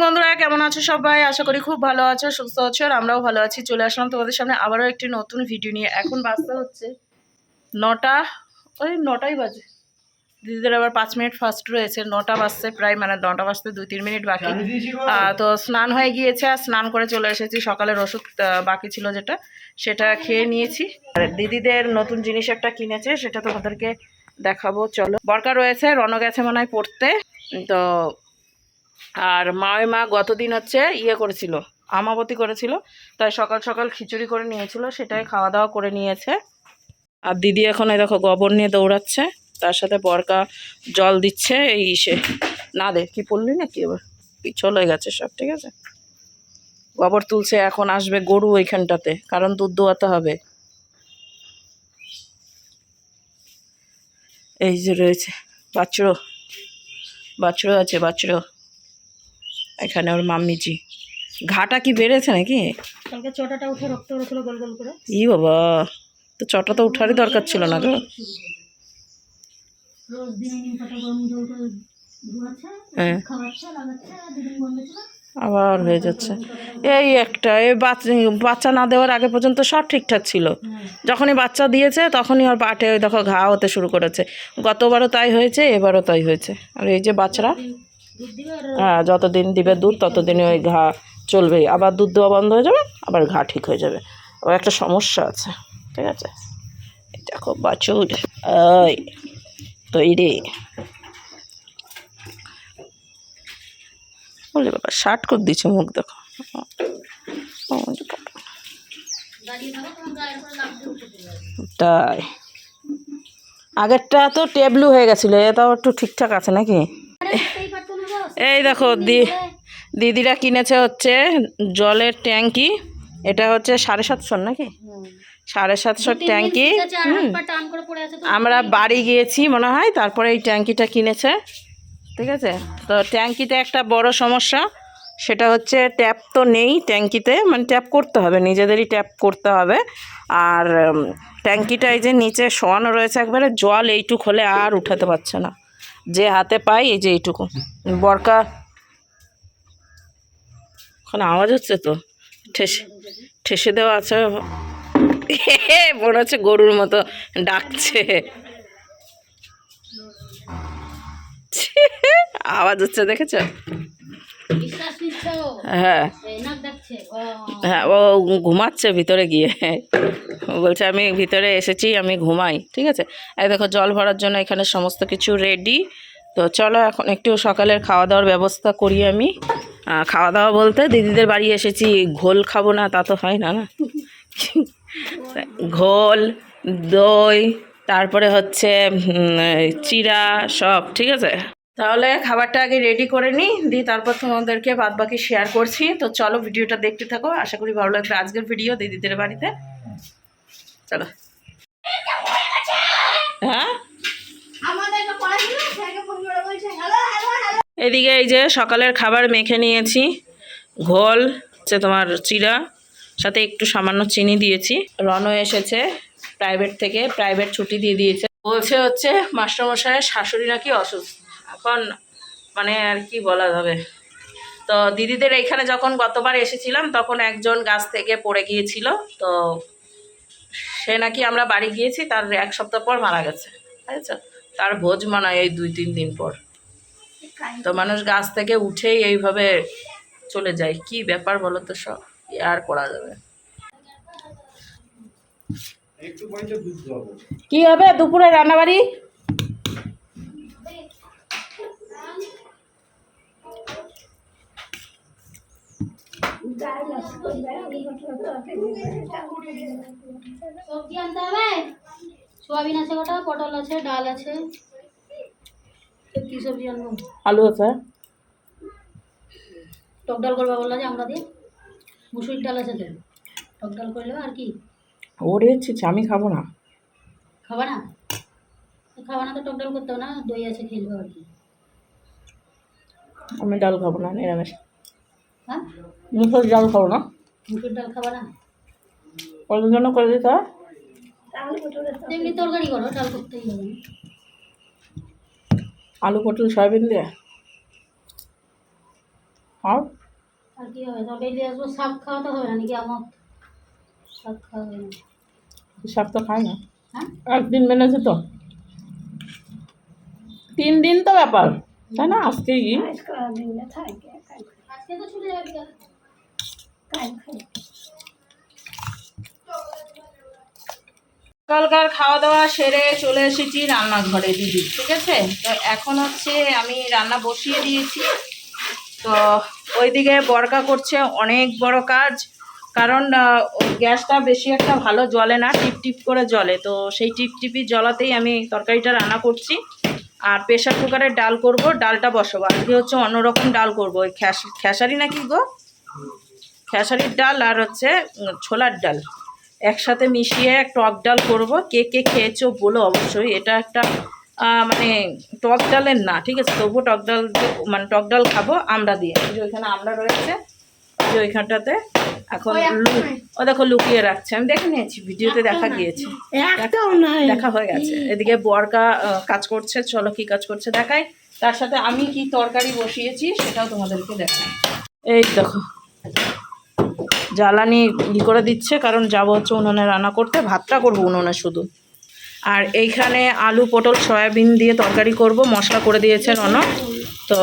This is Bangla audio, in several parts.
বন্ধুরা, কেমন আছো সবাই? আশা করি খুব ভালো আছো, সুস্থ আছো। আর আমরাও ভালো আছি। চলে আসলাম তোমাদের সামনে আবারও একটি নতুন ভিডিও নিয়ে। এখন বাজতে হচ্ছে 9টা, ওই 9টাই বাজে। দিদিদের আবার 5 মিনিট ফার্স্ট রয়েছে। 9টা বাজছে প্রায়, মানে 9টা বাজতে 2-3 মিনিট বাকি। তো স্নান হয়ে গিয়েছে আর স্নান করে চলে এসেছি। সকালের ওষুধ বাকি ছিল যেটা, সেটা খেয়ে নিয়েছি। আর দিদিদের নতুন জিনিস একটা কিনেছে, সেটা তোমাদেরকে দেখাবো। চলো, বরকা রয়েছে, রণ গেছে মনে হয় পড়তে। তো আর মা গতদিন হচ্ছে করেছিল, আমাবতী করেছিল, তাই সকাল সকাল খিচুড়ি করে নিয়েছিল, সেটাই খাওয়া দাওয়া করে নিয়েছে। আর দিদি এখন এই দেখো গোবর নিয়ে দৌড়াচ্ছে, তার সাথে বরকা জল দিচ্ছে। এই সে না দে, কি পড়লি না কি, এবার পিছল হয়ে গেছে সব। ঠিক আছে, গোবর তুলছে। এখন আসবে গরু ওইখানটাতে, কারণ দুধ দোয়াতে হবে। এই যে রয়েছে বাছুরও, আছে বাছুরও এখানে। ওর মাম্মিজি ঘাটা কি বেড়েছে নাকি? কালকে চটাটা উঠে রক্ত বেরোছিল গোল গোল করে। ই বাবা, তো চটা তো উঠারই দরকার ছিল না গো। রোজ দিন নিম পাতা গরম জল করে ধোয়াচ্ছে, খাওয়াচ্ছে, লাগাচ্ছে, দুদিন বন্ধ ছিল, আবার হয়ে যাচ্ছে। এই একটা এই বাচ্চা না দেওয়ার আগে পর্যন্ত সব ঠিকঠাক ছিল, যখনই বাচ্চা দিয়েছে তখনই ওর পাটে ওই দেখো ঘা হতে শুরু করেছে। গতবারও তাই হয়েছে, এবারও তাই হয়েছে। আর এই যে বাচ্চারা, হ্যাঁ, যতদিন দিবে দুধ ততদিনই ওই ঘা চলবেই। আবার দুধ দেওয়া বন্ধ হয়ে যাবে, আবার ঘা ঠিক হয়ে যাবে। ও একটা সমস্যা আছে। ঠিক আছে, দেখো বাছুর ওই তৈরি। বলে বাবা শার্ট করে দিচ্ছে, মুখ দেখো। তাই আগেরটা তো টেবলু হয়ে গেছিলো, এটাও একটু ঠিকঠাক আছে নাকি? এই দেখো দিদিরা কিনেছে হচ্ছে জলের ট্যাঙ্কি। এটা হচ্ছে 750 নাকি, 750 ট্যাঙ্কি। আমরা বাড়ি গিয়েছি মনে হয়, তারপরে এই ট্যাঙ্কিটা কিনেছে। ঠিক আছে, তো ট্যাঙ্কিতে একটা বড় সমস্যা, সেটা হচ্ছে ট্যাপ তো নেই ট্যাঙ্কিতে, মানে ট্যাপ করতে হবে, নিজেদেরই ট্যাপ করতে হবে। আর ট্যাঙ্কিটা এই যে নিচে শোয়ানো রয়েছে, একবারে জল এইটুক হলে আর উঠাতে পারছে না, যে হাতে পাই এই যে এইটুকু। বরকা ওখানে আওয়াজ হচ্ছে তো, ঠেসে দেওয়া আছে, মনে হচ্ছে গরুর মতো ডাকছে, আওয়াজ হচ্ছে, দেখেছো? হ্যাঁ হ্যাঁ, ও ঘুমাচ্ছে ভিতরে গিয়ে, বলছে আমি ভিতরে এসেছি, আমি ঘুমাই। ঠিক আছে, এই দেখো জল ভরার জন্য এখানে সমস্ত কিছু রেডি। তো চলো এখন একটু সকালের খাওয়া দাওয়ার ব্যবস্থা করি আমি। খাওয়া দাওয়া বলতে দিদিদের বাড়ি এসেছি, ঘোল খাবো না তা তো হয় না, না ঘোল, দই, তারপরে হচ্ছে চিড়া সব। ঠিক আছে, তাহলে খাবারটা আগে রেডি করে নিই, তারপর তোমাদেরকে বাদ বাকি শেয়ার করছি। তো চলো ভিডিওটা দেখতে থাকো, আশা করি ভালো লাগবে আজকের ভিডিও দিদিদের বাড়িতে। চলো। হ্যাঁ, এদিকে এই যে সকালের খাবার মেখে নিয়েছি। ঘোল হচ্ছে তোমার চিড়া, সাথে একটু সামান্য চিনি দিয়েছি। রনও এসেছে প্রাইভেট থেকে, প্রাইভেট ছুটি দিয়ে দিয়েছে। বলছে হচ্ছে মাস্টারমশাইয়ের শাশুড়ি নাকি অসুস্থ এখন, মানে আর কি বলা যাবে। তো দিদিদের এইখানে যখন গতবার এসেছিলাম তখন একজন গাছ থেকে পড়ে গিয়েছিল, তো সে নাকি, আমরা বাড়ি গিয়েছি তার 1 সপ্তাহ পর মারা গেছে। বুঝেছ, তার ভোজ মানায় এই 2-3 দিন পর। তো মানুষ গাছ থেকে উঠেই এইভাবে চলে যায়, কি ব্যাপার বলো তো, সব আর করা যাবে। কি হবে দুপুরে রান্নাবাড়ি? সবজি আনতে হবে, সোয়াবিন আছে, গোটা পটল আছে, ডাল আছে। কি সবজি আনবো? আলু আছে। টক ডাল করবা বললা যে আমরা দিয়ে, মুসুরির ডাল আছে তো, টক ডাল করে নেবে। আর কি ওরে ছিচ্ছে, আমি খাবো না। খাবা না? খাবা না তো টক ডাল করতে হবে না, দই আছে খেলবে। আর কি, আমি ডাল খাবো না, নিরামিষ। হ্যাঁ, মুসুর ডাল খাবো না। মুসুর ডাল খাবা না? ওদের জন্য করে দিতে হয়। এমনি তরকারি করো, ডাল করতেই হবে না। আলু পটল সয়াবিন দিয়ে আর আর কি হবে, তো ডেলি আসবো, শাক খাওয়াতে হবে না নাকি? আমার শাক খাওয়া হবে না। শাক তো খাই না, হ্যাঁ, একদিন মেনেছে তো, 3 দিন তো ব্যাপার, তাই না? আজকেই আজকে দিনে থাকে, আজকে তো চলে যাবে, কাল খাই। সকালকার খাওয়া দাওয়া সেরে চলে এসেছি রান্নাঘরে দিদি, ঠিক আছে? তো এখন হচ্ছে আমি রান্না বসিয়ে দিয়েছি। তো ওইদিকে বরকা করছে অনেক বড় কাজ, কারণ গ্যাসটা বেশি একটা ভালো জ্বলে না, টিপ টিপ করে জ্বলে। তো সেই টিপ টিপি জ্বলাতেই আমি তরকারিটা রান্না করছি। আর প্রেশার কুকারে ডাল করব, ডালটা বসাবো। আজকে হচ্ছে অন্যরকম ডাল করবো, ওই খেসারি নাকি গো, খেসারির ডাল আর হচ্ছে ছোলার ডাল একসাথে মিশিয়ে টক ডাল করব। কে কে খেয়েছো বলো অবশ্যই। এটা একটা মানে টক ডালের না, ঠিক আছে, তবুও টক ডাল, মানে টক ডাল খাবো আমরা দিয়ে। যে ওইখানে আমরা রয়েছে, যে ওইখানটাতে এখন ও দেখো লুকিয়ে রাখছে, আমি দেখে নিয়েছি, ভিডিওতে দেখা গিয়েছে, দেখা হয়ে গেছে। এদিকে বরকা কাজ করছে, চলো কি কাজ করছে দেখাই, তার সাথে আমি কি তরকারি বসিয়েছি সেটাও তোমাদেরকে দেখাই। এই দেখো জ্বালানি করে দিচ্ছে, কারণ যাবো হচ্ছে উনুনে রান্না করতে, ভাতটা করবো উনুনে শুধু। আর এইখানে আলু পটল সয়াবিন দিয়ে তরকারি করব, মশলা করে দিয়েছে রনো। তো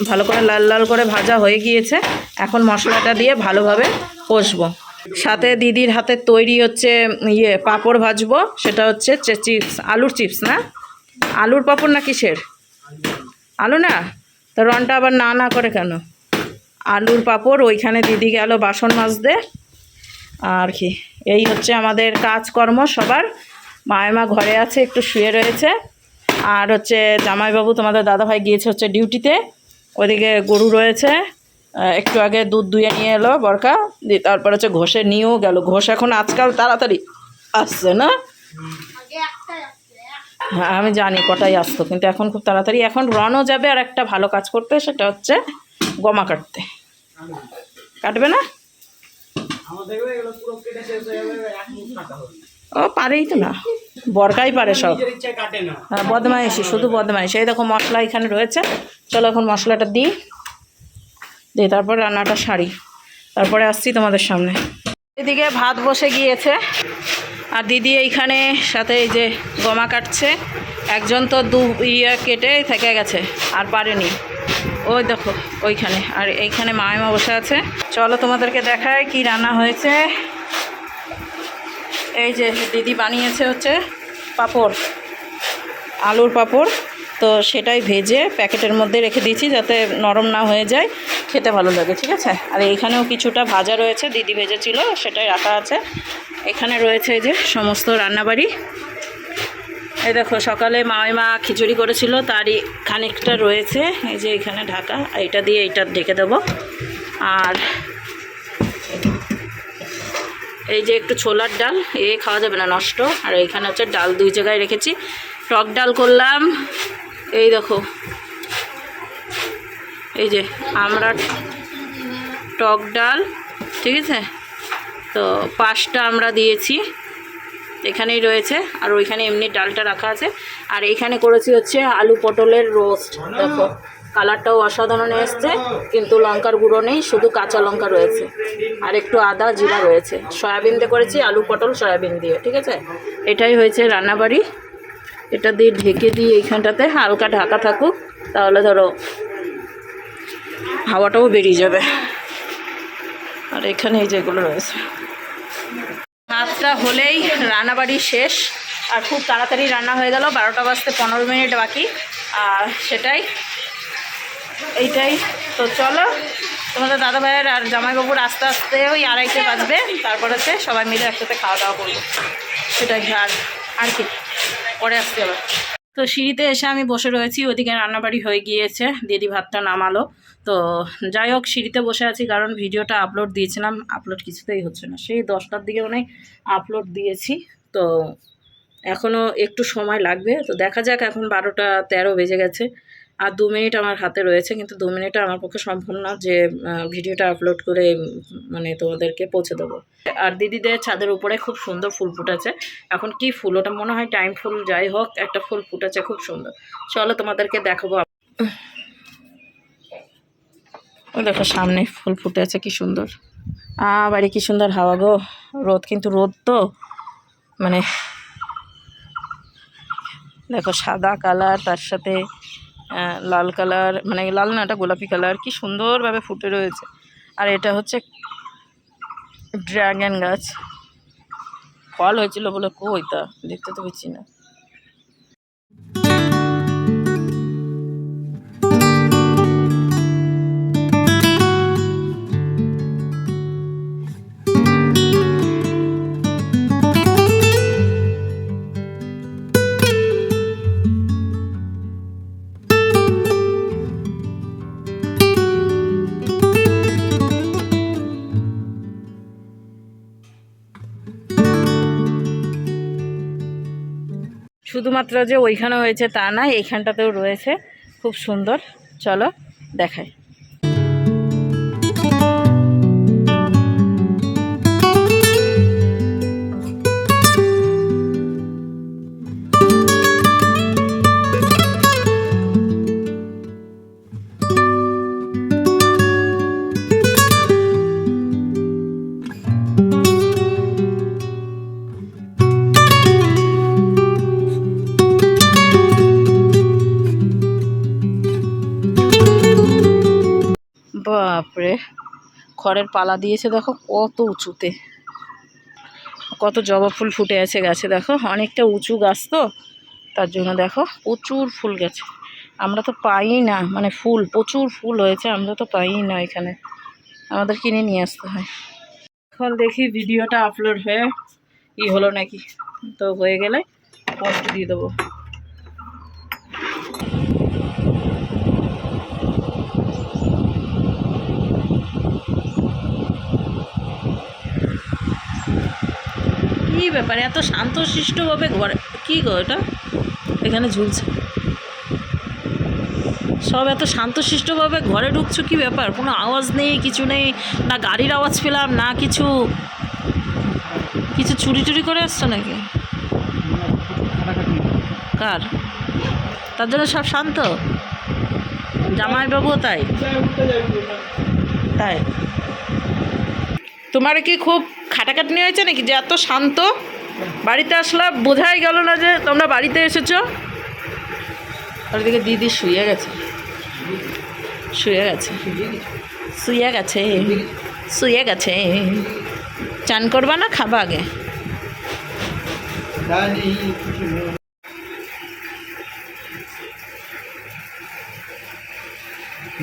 ভালো করে লাল লাল করে ভাজা হয়ে গিয়েছে, এখন মশলাটা দিয়ে ভালোভাবে কষবো। সাথে দিদির হাতের তৈরি হচ্ছে পাঁপড় ভাজবো, সেটা হচ্ছে চিপস, আলুর চিপস না, আলুর পাঁপড় না কিসের, আলু না, তো রনটা আবার না না করে কেন, আলুর পাঁপড়। ওইখানে দিদি গেল বাসন মাজতে। আর কি এই হচ্ছে আমাদের কাজকর্ম সবার। মায়েমা ঘরে আছে, একটু শুয়ে রয়েছে। আর হচ্ছে জামাইবাবু তোমাদের দাদাভাই গিয়েছে হচ্ছে ডিউটিতে, ওইদিকে গরু রয়েছে, একটু আগে দুধ দুয়ে নিয়ে এলো বরকা দিয়ে, তারপর হচ্ছে ঘষে নিয়েও গেল। ঘোষ এখন আজকাল তাড়াতাড়ি আসছে না, হ্যাঁ আমি জানি কটাই আসতো, কিন্তু এখন খুব তাড়াতাড়ি। এখন রনও যাবে আর একটা ভালো কাজ করতে, সেটা হচ্ছে গমা কাটতে। কাটবে না, ও পারেই তো না, বরকাই পারে সব। হ্যাঁ বদমাইশি, শুধু বদমাইশি। এই দেখো মশলা এখানে রয়েছে, চলো এখন মশলাটা দিই, দিয়ে তারপর রান্নাটা সারি, তারপরে আসছি তোমাদের সামনে। এদিকে ভাত বসে গিয়েছে, আর দিদি এইখানে সাথে এই যে গমা কাটছে। একজন তো কেটে থেকে গেছে আর পারেনি, ওই দেখো ওইখানে। আর এইখানে মায়েমা বসে আছে, চলো তোমাদেরকে দেখায় কি রান্না হয়েছে। এই যে দিদি বানিয়েছে হচ্ছে পাঁপড়, আলুর পাঁপড়। তো সেটাই ভেজে প্যাকেটের মধ্যে রেখে দিয়েছি যাতে নরম না হয়ে যায়, খেতে ভালো লাগে, ঠিক আছে। আর এইখানেও কিছুটা ভাজা রয়েছে, দিদি ভেজেছিল, সেটাই রাখা আছে। এখানে রয়েছে এই যে সমস্ত রান্নাবাড়ি। এই দেখো সকালে মামিমা খিচুড়ি করেছিল, তারই খানিকটা রয়েছে, এই যে এখানে ঢাকা, এইটা দিয়ে এইটা ঢেকে দেবো। আর এই যে একটু ছোলার ডাল, খাওয়া যাবে না, নষ্ট। আর এইখানে হচ্ছে ডাল 2 জায়গায় রেখেছি, টক ডাল করলাম। এই দেখো এই যে আমরা টক ডাল, ঠিক আছে, তো 5টা আমরা দিয়েছি, এখানেই রয়েছে। আর ওইখানে এমনি ডালটা রাখা আছে। আর এইখানে করেছি হচ্ছে আলু পটলের রোস্ট, দেখো কালারটাও অসাধারণ এসছে, কিন্তু লঙ্কার গুঁড়ো নেই, শুধু কাঁচা লঙ্কা রয়েছে আর একটু আদা জিরা রয়েছে। সয়াবিন দিয়ে করেছি, আলু পটল সয়াবিন দিয়ে, ঠিক আছে। এটাই হয়েছে রান্নাবাড়ি। এটা দিয়ে ঢেকে দিই, এইখানটাতে হালকা ঢাকা থাকুক, তাহলে ধরো হাওয়াটাও বেরিয়ে যাবে। আর এখানে এই যেগুলো রয়েছে, ভাতটা হলেই রান্নাবাড়ি শেষ। আর খুব তাড়াতাড়ি রান্না হয়ে গেল, 12টা বাজতে 15 মিনিট বাকি। আর সেটাই, এইটাই। তো চলো তোমাদের দাদাভাইয়ের আর জামাইবাবুর আস্তে আস্তে ওই 2:30 বাজবে, তারপর হচ্ছে সবাই মিলে একসাথে খাওয়া দাওয়া করবো, সেটাই। আর কি পরে আসতে আবার। তো সিঁড়িতে এসে আমি বসে রয়েছি, ওদিকে রান্নাবাড়ি হয়ে গিয়েছে, দিদি ভাতটা নামালো। তো যাই হোক সিঁড়িতে বসে আছি, কারণ ভিডিওটা আপলোড দিয়েছিলাম, আপলোড কিছুতেই হচ্ছে না। সেই 10টার দিকে মনে হয় আপলোড দিয়েছি, তো এখনও একটু সময় লাগবে। তো দেখা যাক, এখন 12টা 13 বেজে গেছে, আর 2 মিনিট আমার হাতে রয়েছে, কিন্তু 2 মিনিটে আমার পক্ষে সম্ভব না যে ভিডিওটা আপলোড করে মানে তোমাদেরকে পৌঁছে দেবো। আর দিদিদের ছাদের উপরে খুব সুন্দর ফুল ফুটেছে। এখন কি ফুল ওটা, মনে হয় টাইম ফুল, যাই হোক একটা ফুল ফুটেছে খুব সুন্দর। চলো তোমাদেরকে দেখাবো। ওই দেখো সামনে ফুল ফুটে আছে, কি সুন্দর। বাড়ি কি সুন্দর হাওয়া গো। রোদ, কিন্তু রোদ তো মানে দেখো সাদা কালার, তার সাথে লাল কালার, মানে লাল না, এটা গোলাপি কালার, কি সুন্দরভাবে ফুটে রয়েছে। আর এটা হচ্ছে ড্রাগন গাছ, ফল হয়েছিল বলে কই তা দেখতে তো পাচ্ছি না। শুধুমাত্র যে ওইখানে হয়েছে তা না, এইখানটাতেও রয়েছে, খুব সুন্দর। চলো দেখাই। বাপরে, খড়ের পালা দিয়েছে দেখো কত উঁচুতে, কত জবা ফুল ফুটে আছে গাছে। দেখো অনেকটা উঁচু গাছ তো, তার জন্য দেখো প্রচুর ফুল গেছে। আমরা তো পাই না, মানে ফুল প্রচুর ফুল হয়েছে, আমরা তো পাই না এখানে, আমাদের কিনে নিয়ে আসতে হয়। এখন দেখি ভিডিওটা আপলোড হয়ে হলো নাকি, তো হয়ে গেলে পোস্ট দিয়ে দেবো। কি ব্যাপার, এত শান্তশিষ্টভাবে ঘরে, কি গো এটা এখানে ঝুলছে, সব এত শান্তশিষ্টভাবে ঘরে ঢুকছো, কি ব্যাপার? কোনো আওয়াজ নেই, কিছু নেই, না গাড়ির আওয়াজ পেলাম না কিছু। কিছু চুরি টুরি করে আসছো নাকি? কার? তার জন্য সব শান্ত? জামাইবাবু তাই? তাই তোমার কি খুব খাটাখাটনি হয়েছে নাকি যে এত শান্ত? বাড়িতে আসলাম, বোঝাই গেল না যে তোমরা বাড়িতে এসেছো। আর দিকে দিদি শুয়ে গেছে, শুয়ে গেছে, শুয়ে গেছে, শুয়ে গেছে। চান করবা না খাবা আগে?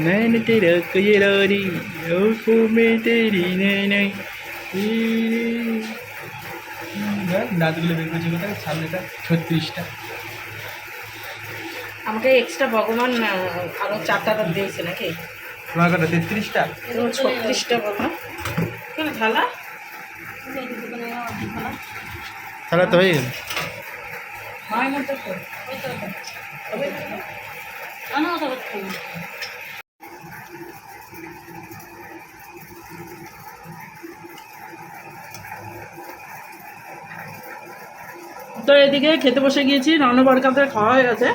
मैंने तेरा कजरारी आँखों में तेरी नैना নাচগুলো বের করছি কোথায়? সামনেটা 36টা। আমাকে এক্সট্রা ভগবান আরো 4টা দাঁত দিয়েছে নাকি? তোমার কটা? 33টা? 36টা বলো কেন? থালা তাহলে তো হয়ে গেল। হয় মতো তো তো এদিকে খেতে বসে গিয়েছি, রান্না বরকাতে খাওয়া হয়ে গেছে,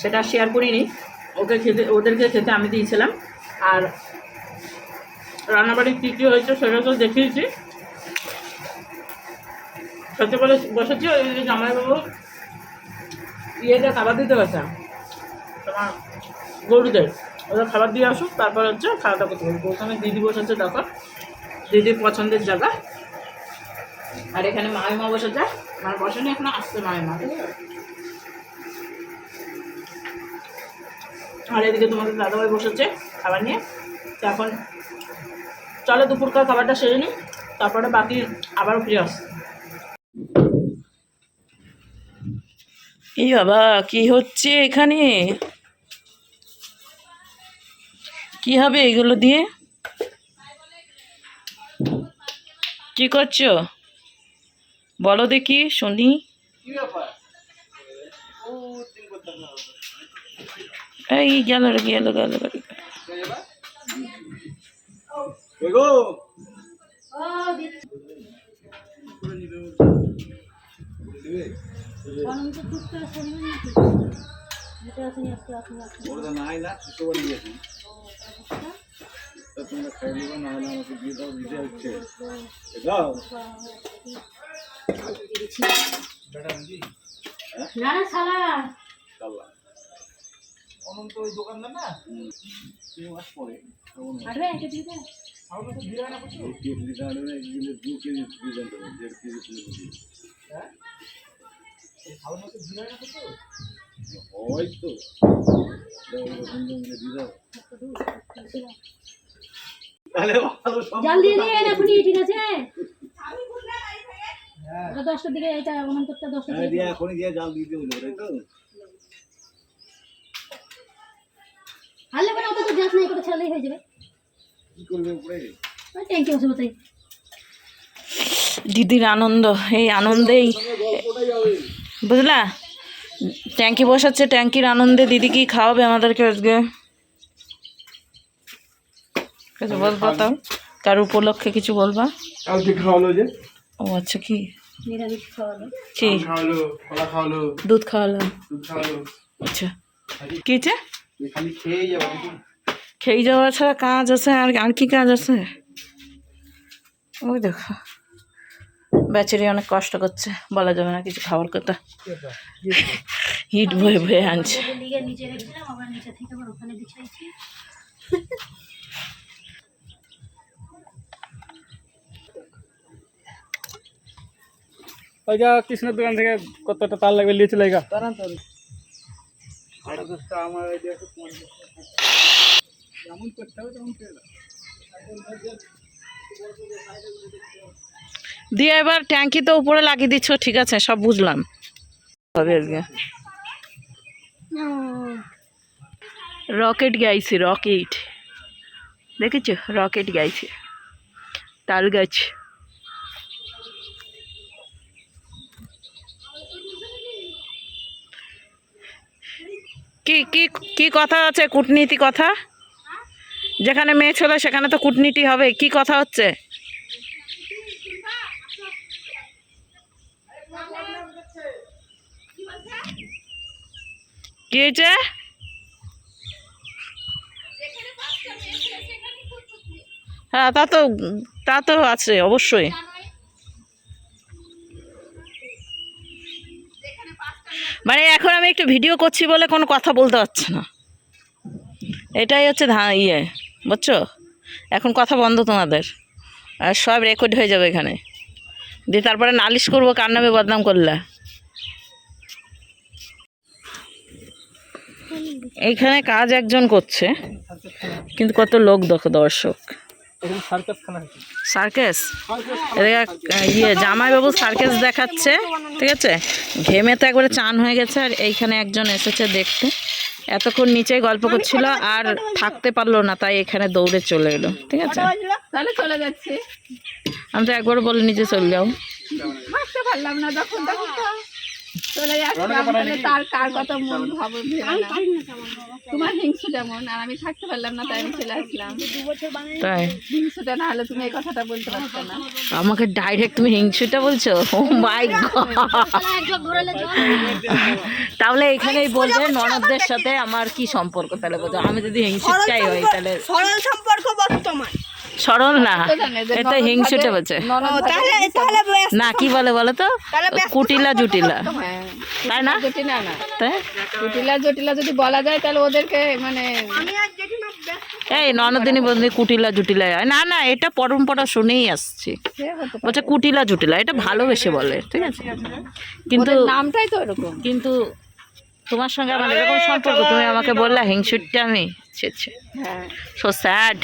সেটা শেয়ার করিনি। ওদেরকে খেতে আমি দিয়েছিলাম, আর রান্নাবাড়ি কী কী হয়েছে সেটা তো দেখিয়েছি। খেতে বসেছি, ওই জামাইবাবু খাবার দিতে গেছে তোমার গরুদের, ওদের খাবার দিয়ে আসুক, তারপর হচ্ছে খাওয়া দাওয়া করতে পারবো। ওখানে দিদি বসেছে, দেখো দিদির পছন্দের জায়গা। আর এখানে মামিমা বসেছে, মানে বসেনি এখনো, আসছে মামিমা। আর এদিকে তোমাদের দাদাভাই বসেছে খাবার নিয়ে। তো এখন চলো দুপুরকার খাবারটা সেরে নিই, তারপরে বাকি আবারও ফিরে আসছে। এই বাবা, কি হচ্ছে এখানে? কি হবে এগুলো দিয়ে? কি করছো বলো দেখি, শুনি। এই গেল রে, গেল গেল গাড়ি। না না শালা অনন্ত ওই দোকানদার না আরে এটা দিয়ে দে আমার তো ভিড় হয় না প্রচুর হ্যাঁ এই খাওয়ার মতো ভিড় হয় না প্রচুর জল দিয়ে দিয়ে এখনই ঠিক আছে হ্যাঁ ওটা 10টার দিকে এটা অনন্তটা 10টার দিকে এখনই দিয়ে জাল দিয়ে দিতে বলবো তাই তো হালে মানে ওটা তো গ্যাস নাই করে ছাড়লেই হয়ে যাবে কি করবে উপরে ওই ট্যাঙ্কি বসে তাই দিদির আনন্দ, এই আনন্দেই বুঝলা, ট্যাঙ্কি বসাচ্ছে, ট্যাঙ্কির আনন্দে দিদি কি খাওয়াবে আমাদেরকে আজকে কিছু বলবো? তাও কার উপলক্ষে কিছু বলবা? কালকে খাওয়ালো যে ও আচ্ছা, কি নিরামিষ খাওয়ালো কি খাওয়ালো, কলা খাওয়ালো, দুধ খাওয়ালো? দুধ খাওয়ালো, আচ্ছা, কি হচ্ছে? খালি খেয়েই যাবো খেয়ে যাওয়া ছাড়া কাজ আছে? আর আর কি কাজ আছে? ওই দেখো বেচারি অনেক কষ্ট করছে, বলা যাবে না কিছু খাওয়ার কথা, হিট বয়ে বয়ে আনছে। লিগে নিচে রেখেছিলাম, আবার নিচে থেকে আবার ওখানে বিছাইছি। ওই যা কৃষ্ণের দোকান থেকে কতটা তার লাগবে নিয়ে চলে গা আমার যেমন করতে হবে তেমন পেয়ে দাও। দিয়ে এবার ট্যাঙ্কি তো উপরে লাগিয়ে দিচ্ছ, ঠিক আছে, সব বুঝলাম। হবে আজকে রকেট গাইছে, রকেট দেখেছো? রকেট গাইছে, তাল গাছ। কি কি কি কথা আছে? কূটনীতি কথা, যেখানে মেয়ে ছেলে সেখানে তো কূটনীতি হবে। কি কথা হচ্ছে? কি হয়েছে? হ্যাঁ, তা তো আছে অবশ্যই। মানে এখন আমি একটু ভিডিও করছি বলে কোনো কথা বলতে পারছি না, এটাই হচ্ছে ইয়ে, বুঝছো? এখন কথা বন্ধ তোমাদের, আর সব রেকর্ড হয়ে যাবে এখানে, দিয়ে তারপরে নালিশ করবো কার নামে বদনাম করলে। এইখানে কাজ একজন করছে, কিন্তু কত লোক দেখো, দর্শক। সার্কাস খানা হচ্ছে, সার্কাস, ইয়ে জামাইবাবু সার্কাস দেখাচ্ছে, ঠিক আছে? ঘেমে তো একবারে চান হয়ে গেছে, আর এইখানে একজন এসেছে দেখতে, এতক্ষণ নিচেই গল্প করছিল আর থাকতে পারলো না, তাই এখানে দৌড়ে চলে এলো, ঠিক আছে? তাহলে চলে যাচ্ছি, আমি তো একবারও বলে নিচে চলে যাও, থাকতে পারলাম না, তখন তখন তো চলে যাচ্ছিলাম। তাহলে তার কার কথা মন ভাবো ভেবে না, তোমার হিংসু যেমন, আর আমি থাকতে পারলাম না, তাই আমি চলে আসলাম। তাই হিংসুটা না হলে তুমি এই কথাটা বলতে পারছো না। আমাকে ডাইরেক্ট তুমি হিংসুটা বলছো? ও মাই গড! তাহলে এখানেই বলবে ননদদের সাথে আমার কি সম্পর্ক, তাহলে বলছো আমি যদি হিংসুটাই হই তাহলে সরল সম্পর্ক বর্তমান, সরল না, এটা হিংসুটা বলছে না, কি বলে বলো তো, কুটিলা জুটিলা, তাই না? জটিলা না, তাই জটিলা জটিলা যদি বলা যায় তাহলে ওদেরকে মানে এই ননদিনী বলতে কুটিলা জুটিলা হয় না, না এটা পরম্পরা শুনেই আসছি, বলছে কুটিলা জুটিলা, এটা ভালোবেসে বলে, ঠিক আছে? কিন্তু ওদের নামটাই তো এরকম। কিন্তু তোমার সঙ্গে আমার এরকম সম্পর্ক, তুমি আমাকে বললা হিংসুটটা, আমি হ্যাঁ, সো স্যাড,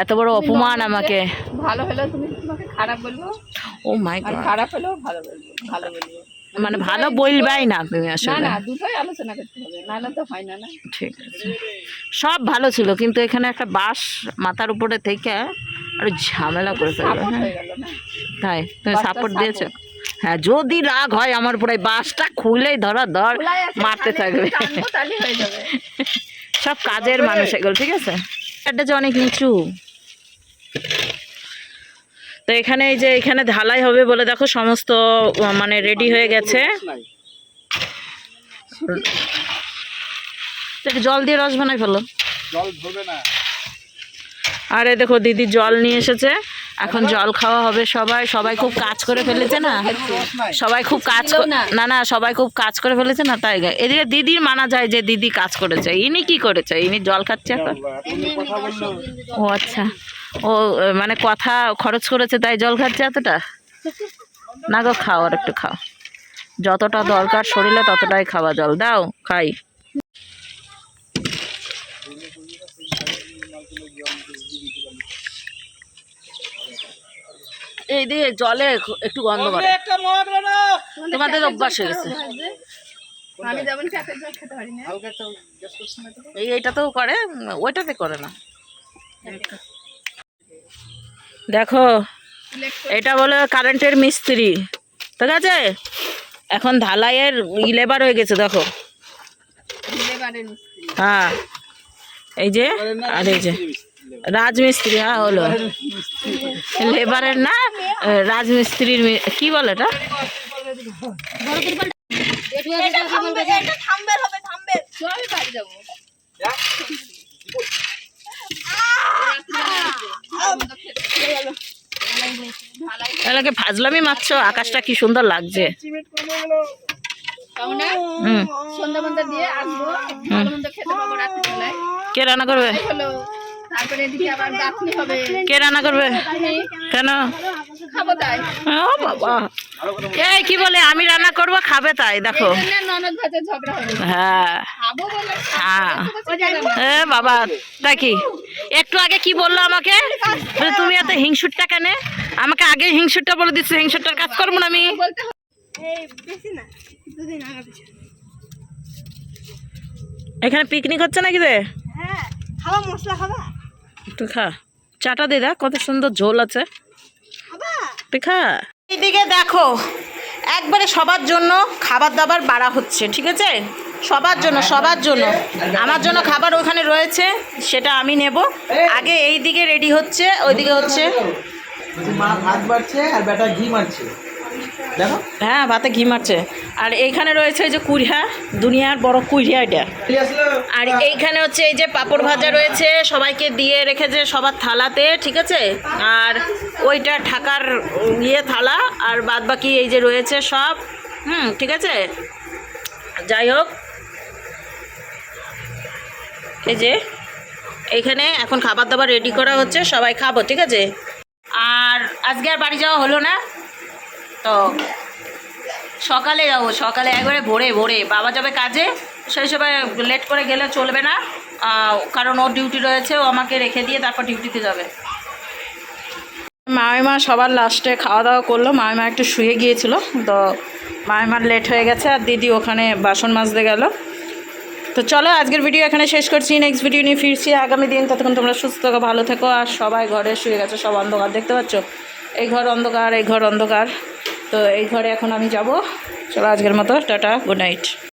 এত বড় অপমান আমাকে। ভালো হলেও তুমি তোমাকে খারাপ বলবো, ও মাই আর গড, খারাপ হলেও ভালো বলবো, ভালো বলবো। মানে ভালো বলবাই না তুমি না আসলে? না, দুটোই আলোচনা করতে হবে, নাহলে তো হয় না। না, ঠিক আছে, সব ভালো ছিল, কিন্তু এখানে একটা বাঁশ মাথার উপরে থেকে আর ঝামেলা করে ফেললো। সাপোর্ট হ্যাঁ, হয়ে গেল না, তাই তুমি বাসটা সাপোর্ট support। দিয়েছো? হ্যাঁ, যদি রাগ হয় আমার পুরো বাসটা খুলেই ধর খোলাই আছে, মারতে খালি থাকবে। টানবো, তাহলেই হয়ে যাবে। সব কাজের মানুষ এগুলো, ঠিক আছে? এটা যে অনেক নিচু, তো এখানে এই যে এখানে ঢালাই হবে বলে দেখো সমস্ত মানে রেডি হয়ে গেছে। একটু জল দিয়ে রস বানাই ফেলো, জল ধরবে না। আরে দেখো দিদি জল নিয়ে এসেছে, এখন জল খাওয়া হবে। সবাই সবাই খুব কাজ করে ফেলেছে না, সবাই খুব কাজ না না সবাই খুব কাজ করে ফেলেছে না, তাই এদিকে দিদির মানা যায় যে দিদি কাজ করেছে। ইনি কি করেছে? ইনি জল খাচ্ছে এখন। ও আচ্ছা, ও মানে কথা খরচ করেছে তাই জল খাচ্ছে এতটা। না গো, খাও আর একটু খাও, যতটা দরকার শরীরে ততটাই খাওয়া। জল দাও খাই। এই দিয়ে জলে একটু গন্ধ করে, তোমাদের অভ্যাস হয়ে গেছে। আমি যেমন চাটের জল খেতে পারি না। এইটাতেও করে, ওইটাতে করে না। দেখো এটা বলে কারেন্টের মিস্ত্রি, ঠিক আছে? এখন ঢালাইয়ের লেবার হয়ে গেছে দেখো। হ্যাঁ এই যে, আর এই যে রাজমিস্ত্রি। হ্যাঁ হলো লেবারের না, রাজমিস্ত্রির কি বলে এটা? এলাকে ফাজলামি মারছো, আকাশটা কি সুন্দর লাগছে। কে রান্না করবে? কে রান্না করবে? কেন? ও বাবা, এই কি বলে আমি রান্না করবো খাবে তাই? দেখো হ্যাঁ হ্যাঁ, এ বাবা তাই কি? একটু আগে কি বললো আমাকে, তুমি এত হিংসুটটা কেন? আমাকে আগে হিংসুটটা বলে দিচ্ছে, হিংসুটটার কাজ করবো না আমি। এখানে পিকনিক হচ্ছে নাকি রে? তুই খা, চাটা দে, দেখ কত সুন্দর ঝোল আছে, তুই খা। এইদিকে দেখো একবারে সবার জন্য খাবার দাবার বাড়া হচ্ছে, ঠিক আছে? সবার জন্য, সবার জন্য। আমার জন্য খাবার ওখানে রয়েছে, সেটা আমি নেব। আগে এই দিকে রেডি হচ্ছে, ওইদিকে হচ্ছে। মা ভাত বাড়ছে আর বেটা ঘি মারছে, দেখো। হ্যাঁ ভাতে ঘি মারছে। আর এইখানে রয়েছে এই যে কুড়িয়া, দুনিয়ার বড় কুড়িয়া এটা। আর এইখানে হচ্ছে এই যে পাঁপড় ভাজা রয়েছে, সবাইকে দিয়ে রেখেছে সবার থালাতে, ঠিক আছে? আর ওইটা ঢাকার থালা, আর বাদ বাকি এই যে রয়েছে সব। ঠিক আছে, যাই হোক এই যে এইখানে এখন খাবার দাবার রেডি করা হচ্ছে, সবাই খাবো, ঠিক আছে? আর আজকে আর বাড়ি যাওয়া হলো না, তো সকালে যাবো, সকালে একবারে ভোরে ভোরে। বাবা যাবে কাজে, সেই সময় লেট করে গেলে চলবে না, কারণ ওর ডিউটি রয়েছে, ও আমাকে রেখে দিয়ে তারপর ডিউটিতে যাবে। মামিমা সবার লাস্টে খাওয়া দাওয়া করলো, মামিমা একটু শুয়ে গিয়েছিল, তো মামিমার লেট হয়ে গেছে, আর দিদি ওখানে বাসন মাজতে গেল। তো চলো আজকের ভিডিও এখানে শেষ করছি, নেক্সট ভিডিও নিয়ে ফিরছি আগামী দিন। ততক্ষণ তোমরা সুস্থ থাকো, ভালো থেকো। আর সবাই ঘরে শুয়ে গেছে, সব অন্ধকার, দেখতে পাচ্ছ? এই ঘর অন্ধকার, এই ঘর অন্ধকার। তো এই ঘরে এখন আমি যাব। চলো আজকের মতো টাটা, গুড নাইট।